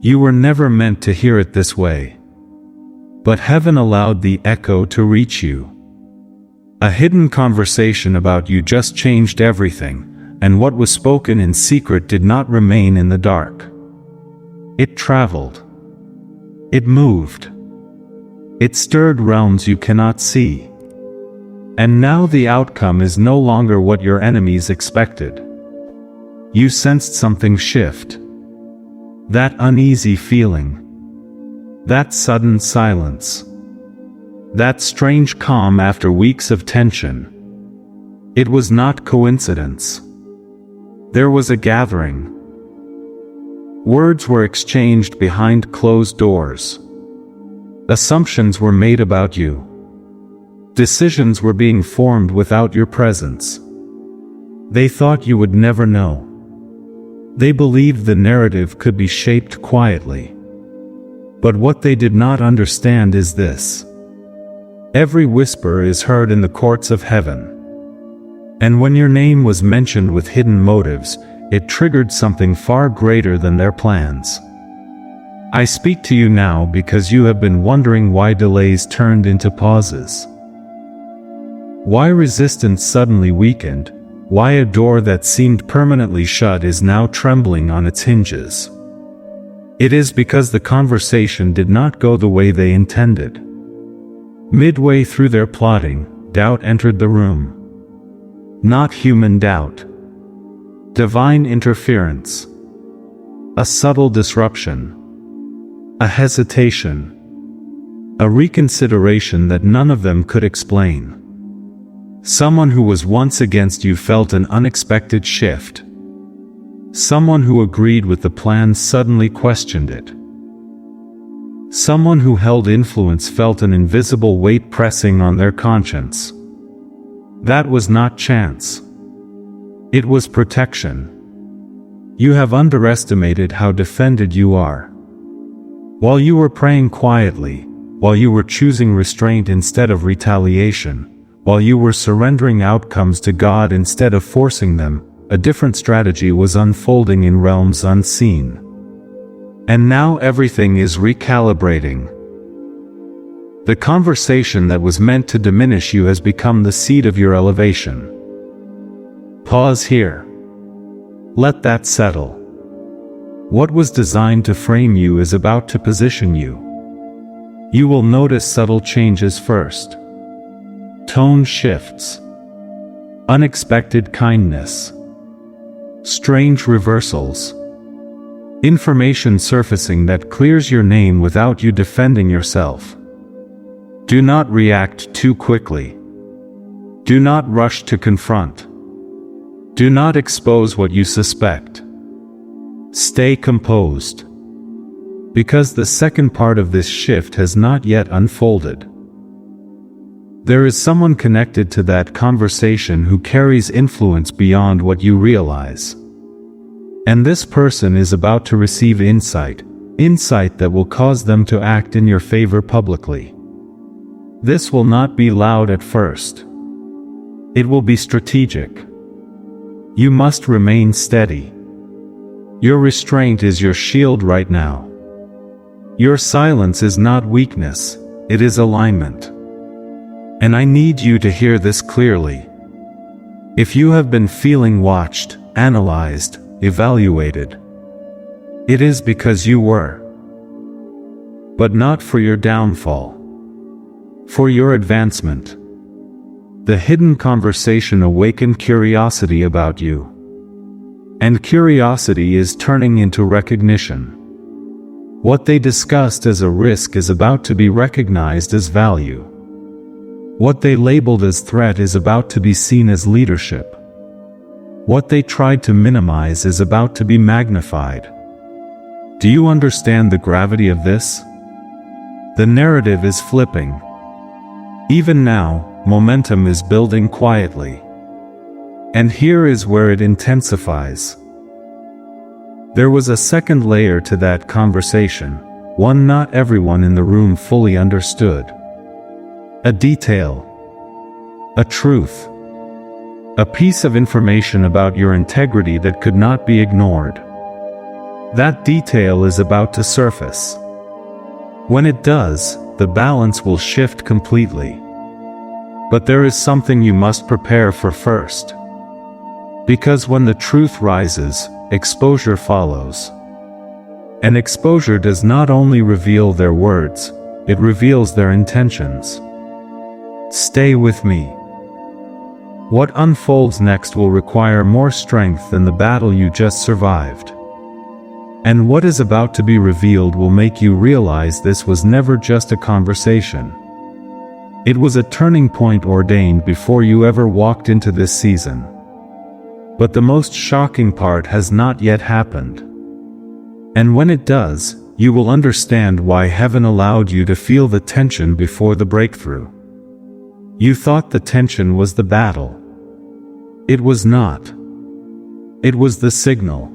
You were never meant to hear it this way. But heaven allowed the echo to reach you. A hidden conversation about you just changed everything, and what was spoken in secret did not remain in the dark. It traveled. It moved. It stirred realms you cannot see. And now the outcome is no longer what your enemies expected. You sensed something shift. That uneasy feeling. That sudden silence. That strange calm after weeks of tension. It was not coincidence. There was a gathering. Words were exchanged behind closed doors. Assumptions were made about you. Decisions were being formed without your presence. They thought you would never know. They believed the narrative could be shaped quietly. But what they did not understand is this. Every whisper is heard in the courts of heaven. And when your name was mentioned with hidden motives, it triggered something far greater than their plans. I speak to you now because you have been wondering why delays turned into pauses. Why resistance suddenly weakened, why a door that seemed permanently shut is now trembling on its hinges. It is because the conversation did not go the way they intended. Midway through their plotting, doubt entered the room. Not human doubt. Divine interference. A subtle disruption. A hesitation. A reconsideration that none of them could explain. Someone who was once against you felt an unexpected shift. Someone who agreed with the plan suddenly questioned it. Someone who held influence felt an invisible weight pressing on their conscience. That was not chance. It was protection. You have underestimated how defended you are. While you were praying quietly, while you were choosing restraint instead of retaliation, while you were surrendering outcomes to God instead of forcing them, a different strategy was unfolding in realms unseen. And now everything is recalibrating. The conversation that was meant to diminish you has become the seed of your elevation. Pause here. Let that settle. What was designed to frame you is about to position you. You will notice subtle changes first. Tone shifts. Unexpected kindness. Strange reversals. Information surfacing that clears your name without you defending yourself. Do not react too quickly. Do not rush to confront. Do not expose what you suspect. Stay composed. Because the second part of this shift has not yet unfolded. There is someone connected to that conversation who carries influence beyond what you realize. And this person is about to receive insight that will cause them to act in your favor publicly. This will not be loud at first. It will be strategic. You must remain steady. Your restraint is your shield right now. Your silence is not weakness, it is alignment. And I need you to hear this clearly. If you have been feeling watched, analyzed, evaluated, it is because you were. But not for your downfall. For your advancement. The hidden conversation awakened curiosity about you. And curiosity is turning into recognition. What they discussed as a risk is about to be recognized as value. What they labeled as threat is about to be seen as leadership. What they tried to minimize is about to be magnified. Do you understand the gravity of this? The narrative is flipping. Even now, momentum is building quietly. And here is where it intensifies. There was a second layer to that conversation, one not everyone in the room fully understood. A detail. A truth. A piece of information about your integrity that could not be ignored. That detail is about to surface. When it does, the balance will shift completely. But there is something you must prepare for first. Because when the truth rises, exposure follows. And exposure does not only reveal their words, it reveals their intentions. Stay with me. What unfolds next will require more strength than the battle you just survived. And what is about to be revealed will make you realize this was never just a conversation. It was a turning point ordained before you ever walked into this season. But the most shocking part has not yet happened. And when it does, you will understand why heaven allowed you to feel the tension before the breakthrough. You thought the tension was the battle. It was not. It was the signal.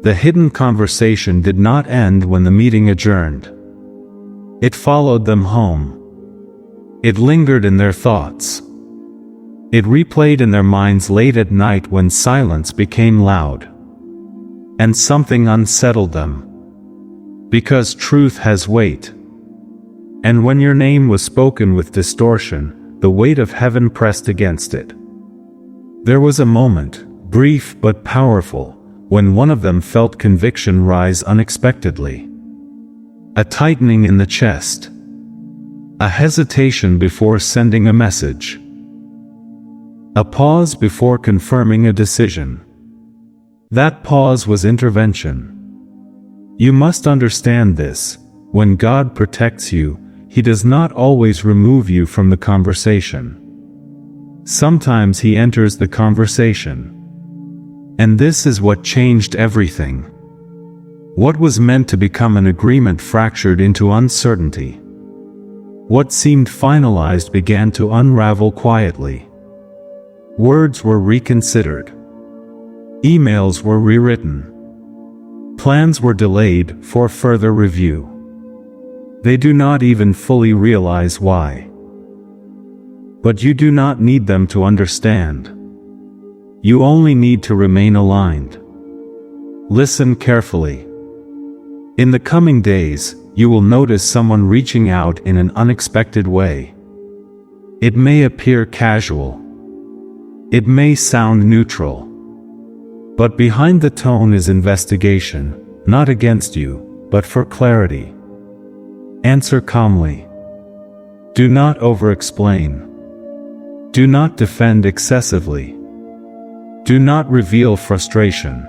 The hidden conversation did not end when the meeting adjourned. It followed them home. It lingered in their thoughts. It replayed in their minds late at night when silence became loud. And something unsettled them. Because truth has weight. And when your name was spoken with distortion, the weight of heaven pressed against it. There was a moment, brief but powerful, when one of them felt conviction rise unexpectedly. A tightening in the chest. A hesitation before sending a message. A pause before confirming a decision. That pause was intervention. You must understand this: when God protects you, He does not always remove you from the conversation. Sometimes He enters the conversation. And this is what changed everything. What was meant to become an agreement fractured into uncertainty. What seemed finalized began to unravel quietly. Words were reconsidered. Emails were rewritten. Plans were delayed for further review. They do not even fully realize why. But you do not need them to understand. You only need to remain aligned. Listen carefully. In the coming days, you will notice someone reaching out in an unexpected way. It may appear casual. It may sound neutral. But behind the tone is investigation, not against you, but for clarity. Answer calmly. Do not over-explain. Do not defend excessively. Do not reveal frustration.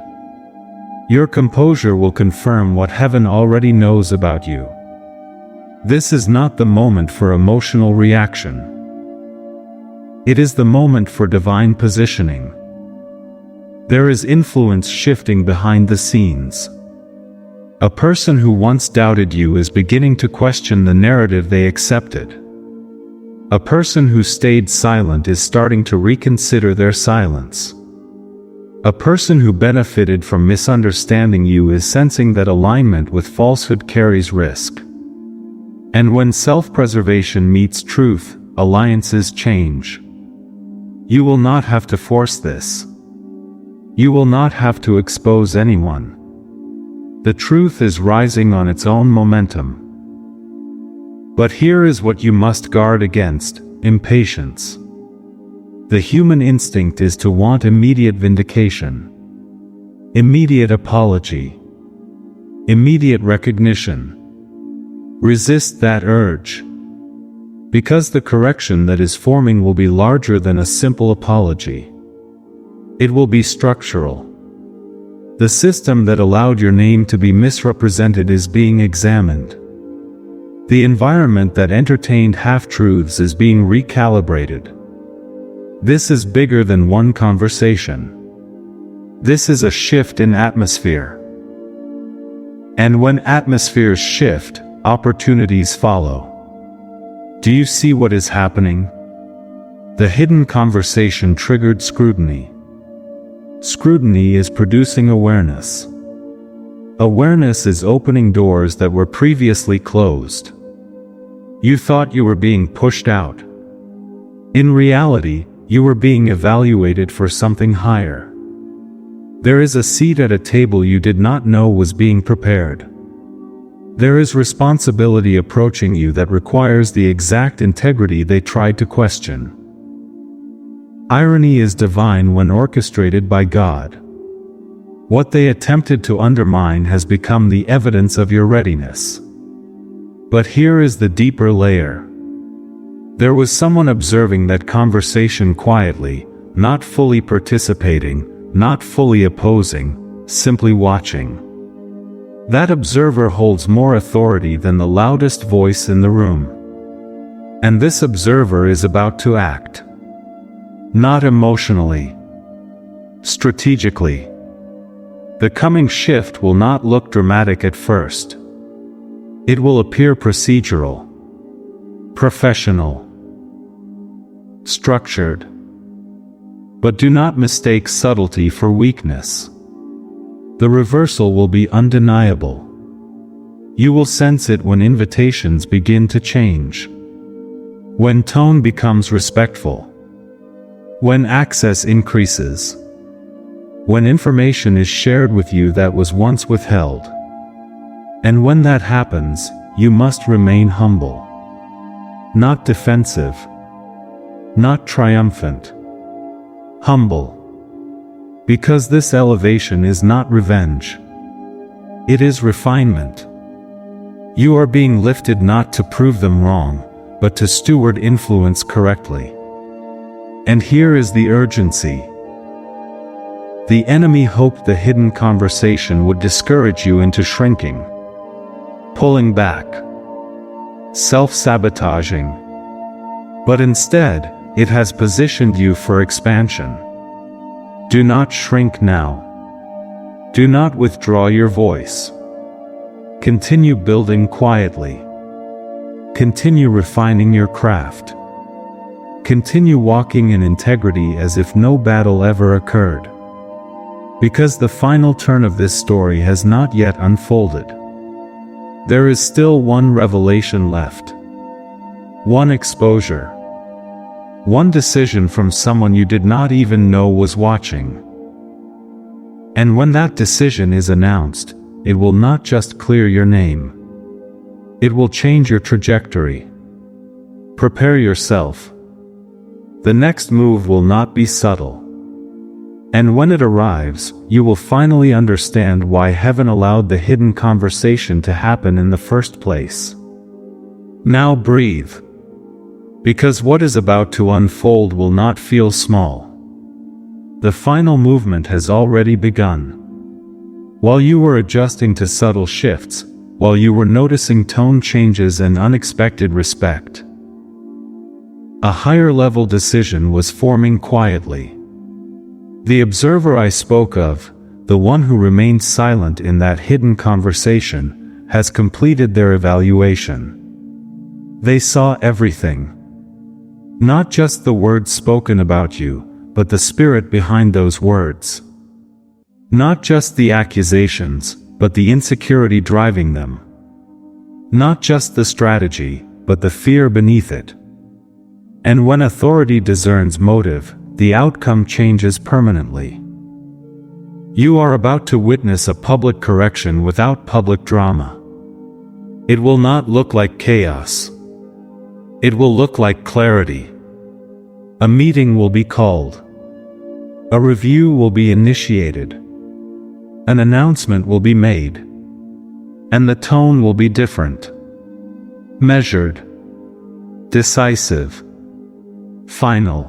Your composure will confirm what heaven already knows about you. This is not the moment for emotional reaction. It is the moment for divine positioning. There is influence shifting behind the scenes. A person who once doubted you is beginning to question the narrative they accepted. A person who stayed silent is starting to reconsider their silence. A person who benefited from misunderstanding you is sensing that alignment with falsehood carries risk. And when self-preservation meets truth, alliances change. You will not have to force this. You will not have to expose anyone. The truth is rising on its own momentum. But here is what you must guard against: impatience. The human instinct is to want immediate vindication, immediate apology, immediate recognition. Resist that urge. Because the correction that is forming will be larger than a simple apology. It will be structural. The system that allowed your name to be misrepresented is being examined. The environment that entertained half-truths is being recalibrated. This is bigger than one conversation. This is a shift in atmosphere. And when atmospheres shift, opportunities follow. Do you see what is happening? The hidden conversation triggered scrutiny. Scrutiny is producing awareness. Awareness is opening doors that were previously closed. You thought you were being pushed out. In reality, you were being evaluated for something higher. There is a seat at a table you did not know was being prepared. There is responsibility approaching you that requires the exact integrity they tried to question. Irony is divine when orchestrated by God. What they attempted to undermine has become the evidence of your readiness. But here is the deeper layer. There was someone observing that conversation quietly, not fully participating, not fully opposing, simply watching. That observer holds more authority than the loudest voice in the room. And this observer is about to act. Not emotionally. Strategically. The coming shift will not look dramatic at first. It will appear procedural, professional, structured. But do not mistake subtlety for weakness. The reversal will be undeniable. You will sense it when invitations begin to change. When tone becomes respectful. When access increases. When information is shared with you that was once withheld. And when that happens, you must remain humble. Not defensive. Not triumphant. Humble. Because this elevation is not revenge. It is refinement. You are being lifted not to prove them wrong, but to steward influence correctly. And here is the urgency. The enemy hoped the hidden conversation would discourage you into shrinking, pulling back, self-sabotaging. But instead, it has positioned you for expansion. Do not shrink now. Do not withdraw your voice. Continue building quietly. Continue refining your craft. Continue walking in integrity as if no battle ever occurred. Because the final turn of this story has not yet unfolded. There is still one revelation left. One exposure. One decision from someone you did not even know was watching. And when that decision is announced, it will not just clear your name. It will change your trajectory. Prepare yourself. The next move will not be subtle. And when it arrives, you will finally understand why heaven allowed the hidden conversation to happen in the first place. Now breathe. Because what is about to unfold will not feel small. The final movement has already begun. While you were adjusting to subtle shifts, while you were noticing tone changes and unexpected respect, a higher-level decision was forming quietly. The observer I spoke of, the one who remained silent in that hidden conversation, has completed their evaluation. They saw everything. Not just the words spoken about you, but the spirit behind those words. Not just the accusations, but the insecurity driving them. Not just the strategy, but the fear beneath it. And when authority discerns motive, the outcome changes permanently. You are about to witness a public correction without public drama. It will not look like chaos. It will look like clarity. A meeting will be called. A review will be initiated. An announcement will be made. And the tone will be different. Measured. Decisive. Final.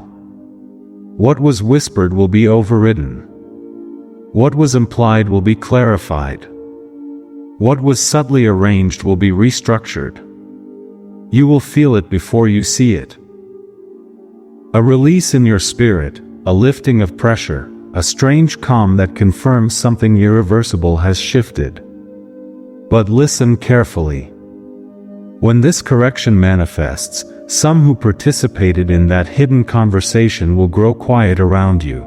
What was whispered will be overridden. What was implied will be clarified. What was subtly arranged will be restructured. You will feel it before you see it. A release in your spirit, a lifting of pressure, a strange calm that confirms something irreversible has shifted. But listen carefully. When this correction manifests, some who participated in that hidden conversation will grow quiet around you.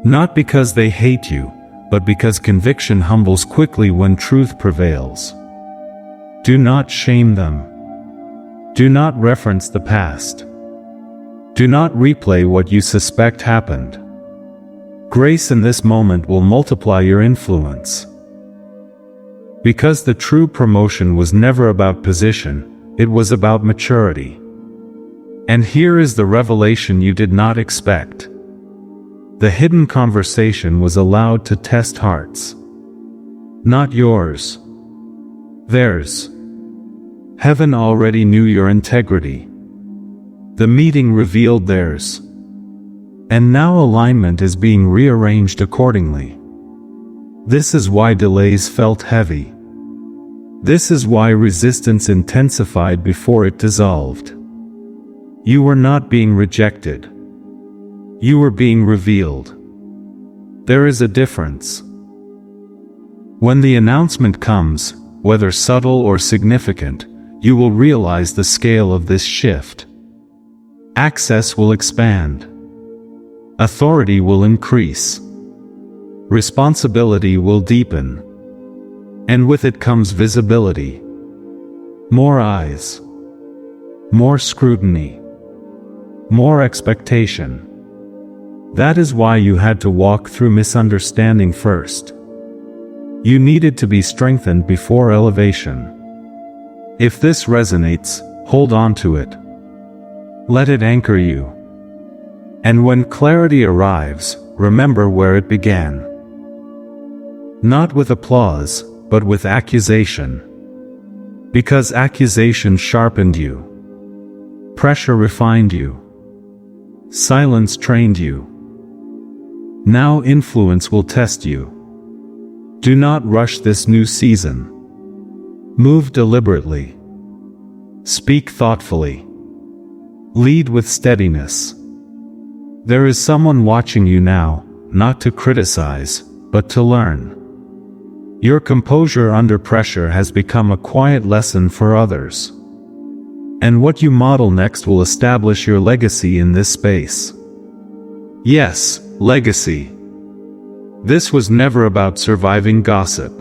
Not because they hate you, but because conviction humbles quickly when truth prevails. Do not shame them. Do not reference the past. Do not replay what you suspect happened. Grace in this moment will multiply your influence. Because the true promotion was never about position, it was about maturity. And here is the revelation you did not expect. The hidden conversation was allowed to test hearts. Not yours. Theirs. Heaven already knew your integrity. The meeting revealed theirs. And now alignment is being rearranged accordingly. This is why delays felt heavy. This is why resistance intensified before it dissolved. You were not being rejected. You were being revealed. There is a difference. When the announcement comes, whether subtle or significant, you will realize the scale of this shift. Access will expand. Authority will increase. Responsibility will deepen. And with it comes visibility. More eyes. More scrutiny. More expectation. That is why you had to walk through misunderstanding first. You needed to be strengthened before elevation. If this resonates, hold on to it. Let it anchor you. And when clarity arrives, remember where it began. Not with applause, but with accusation. Because accusation sharpened you. Pressure refined you. Silence trained you. Now influence will test you. Do not rush this new season. Move deliberately. Speak thoughtfully. Lead with steadiness. There is someone watching you now, not to criticize, but to learn. Your composure under pressure has become a quiet lesson for others. And what you model next will establish your legacy in this space. Yes, legacy. This was never about surviving gossip.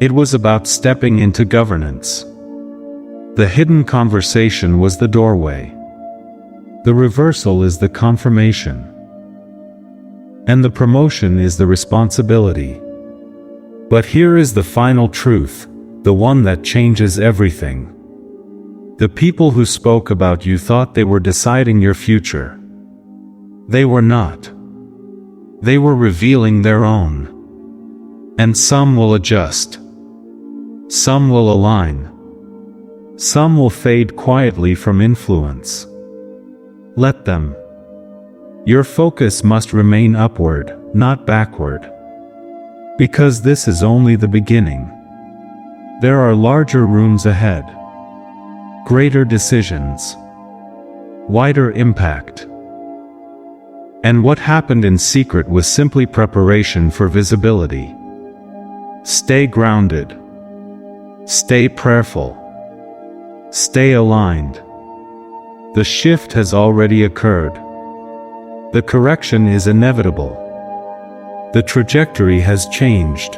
It was about stepping into governance. The hidden conversation was the doorway. The reversal is the confirmation. And the promotion is the responsibility. But here is the final truth, the one that changes everything. The people who spoke about you thought they were deciding your future. They were not. They were revealing their own. And some will adjust. Some will align. Some will fade quietly from influence. Let them. Your focus must remain upward, not backward. Because this is only the beginning. There are larger rooms ahead. Greater decisions. Wider impact. And what happened in secret was simply preparation for visibility. Stay grounded. Stay prayerful. Stay aligned. The shift has already occurred. The correction is inevitable. The trajectory has changed.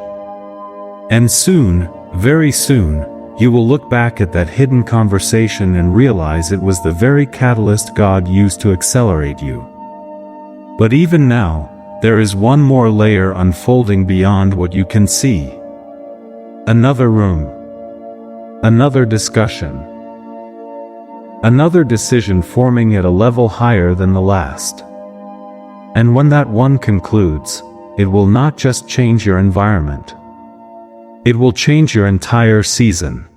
And soon, very soon, you will look back at that hidden conversation and realize it was the very catalyst God used to accelerate you. But even now, there is one more layer unfolding beyond what you can see. Another room. Another discussion. Another decision forming at a level higher than the last. And when that one concludes, it will not just change your environment. It will change your entire season.